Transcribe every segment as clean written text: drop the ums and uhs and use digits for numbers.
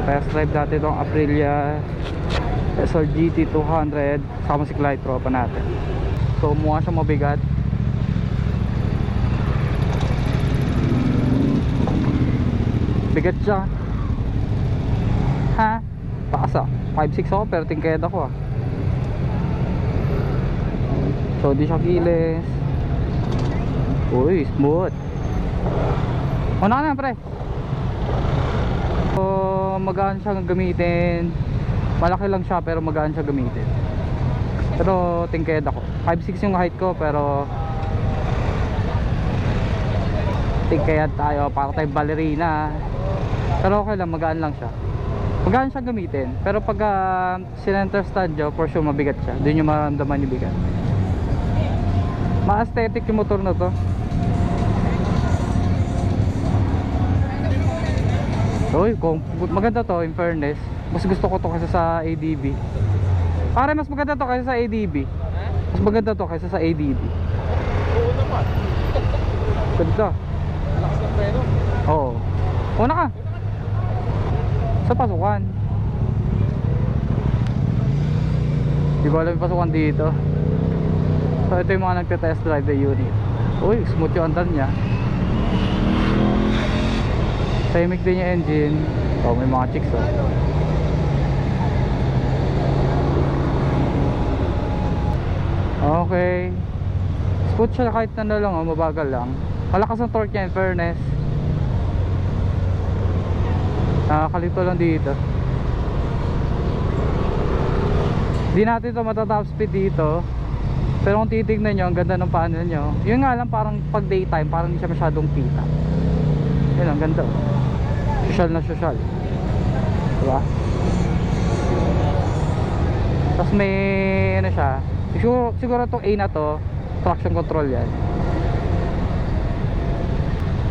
test drive natin itong Aprilia SR GT 200 sama si Clyde, tropa natin. So mukha siya mabigat. Bigat siya. Ha? Taas 5'6 ako pero tingked ako So di siya kiles. Uy, smooth. Una ka na pre. So magaan siya gamitin. Malaki lang siya pero magaan siya gamitin. Pero tingked ako. 5'6 yung height ko pero tingked tayo, para tayong ballerina. Pero okay lang, magaan lang siya. Magaan siya gamitin. Pero pag sinenter stand nyo, for sure mabigat siya. Doon yung maramdaman yung bigat. Ma-aesthetic yung motor na to. Uy, maganda to in fairness. Mas gusto ko to kaysa sa ADB. Pare, mas maganda to kaysa sa ADB. Mas maganda to kaysa sa ADB. Oo naman. Ganda. Lakas ng preno. Oo. Una ka. Sa pasukan. Di ko alam yung pasukan dito. So ito yung mga nagte-test drive the unit. Uy, smooth yung andar niya. Tahimik din yung engine. Oh, may mga chicks Okay. Smooth siya kahit na lang mabagal lang. Malakas ang torque niya in fairness. Nakakalito lang dito. Di natin ito matatop speed dito. Pero kung titignan nyo, ang ganda ng panel nyo. Yun nga lang, parang pag daytime, parang hindi siya masyadong kita. Yun, ang ganda. Social na social. Diba? Tapos may ano siya, siguro itong A na to, traction control yan.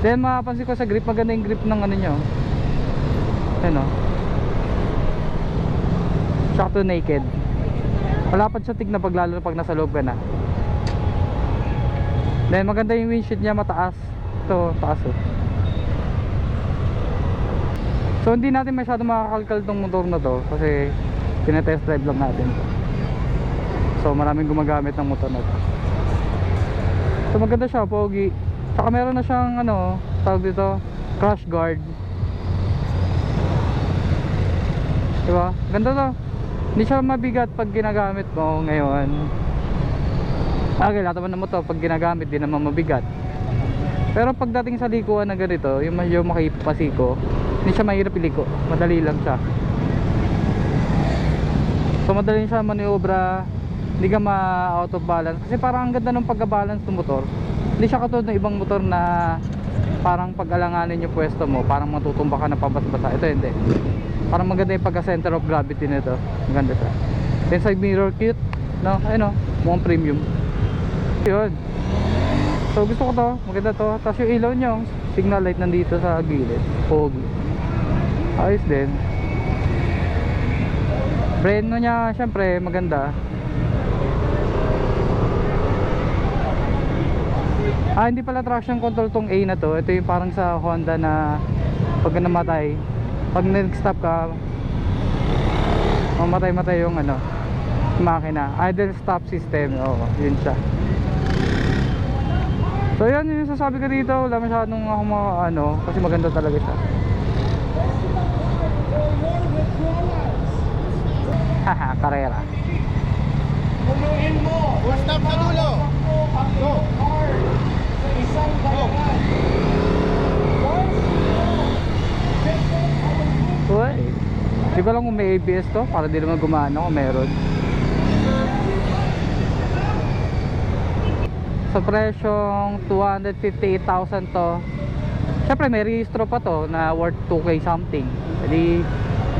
Then mapapansin ko sa grip, maganda yung grip ng ano nyo. Ano, shock to naked. Malapad siya tignan pag lalo pag nasa loob ka na. Then maganda yung windshield niya, mataas. Ito, taas So hindi natin masyado makakalkal tong motor na to kasi tinetest drive lang natin. So maraming gumagamit ng motor na to. So maganda siya, pogi. Saka meron na siyang ano, tawag dito, crash guard. Diba? Ganda to. Hindi siya mabigat pag ginagamit mo ngayon. Okay, lahat naman mo to pag ginagamit, di naman mabigat. Pero pagdating sa likuan na ganito, yung medyo makipasiko, hindi siya mahirap iliko. Madali lang siya. So madali siya maniobra. Hindi ka ma-out of balance. Kasi parang ang ganda ng pagka-balance ng motor. Hindi siya katulad ng ibang motor na parang pag-alanganin yung pwesto mo, parang matutumba ka na pabas-basa. Ito hindi. Parang maganda yung pagka-center of gravity nito. Maganda siya. Then side mirror, cute. No? Ayun o. Mukhang premium. Yun. So gusto ko to. Maganda to. Tapos yung ilaw nyo, signal light nandito sa gilid. Pogi. Ayos din. Breno nya, syempre, maganda. Hindi pala traction control tong A na to. Ito yung parang sa Honda na pag namatay, pag nag-stop ka, mamatay-matay yung ano, makina. Idle stop system. Oo, yun siya. So yan yung sasabi ko dito. Wala masyadong ako ano, kasi maganda talaga siya. Haha, karera. Punuin mo. Full stop sa dulo. Go. Isang barangay. Uy, di ba lang kung may ABS to? Para di naman gumana kung meron. Sa presyong 258,000 to. Siyempre may registro pa to na worth 2K something. Jadi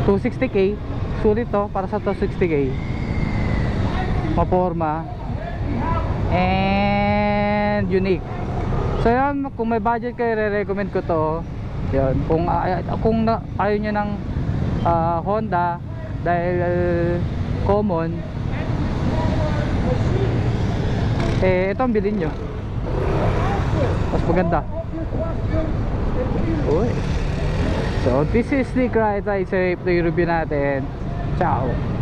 260K. Sulit to para sa 260K. Maporma. And unique. So yan, kung may budget kayo, re-recommend ko to. Yan, kung ayaw nyo ng Honda dahil common, ito ang bilhin nyo. Mas maganda. Uy. So So this is the Cry Safe, ito yung review natin. Ciao.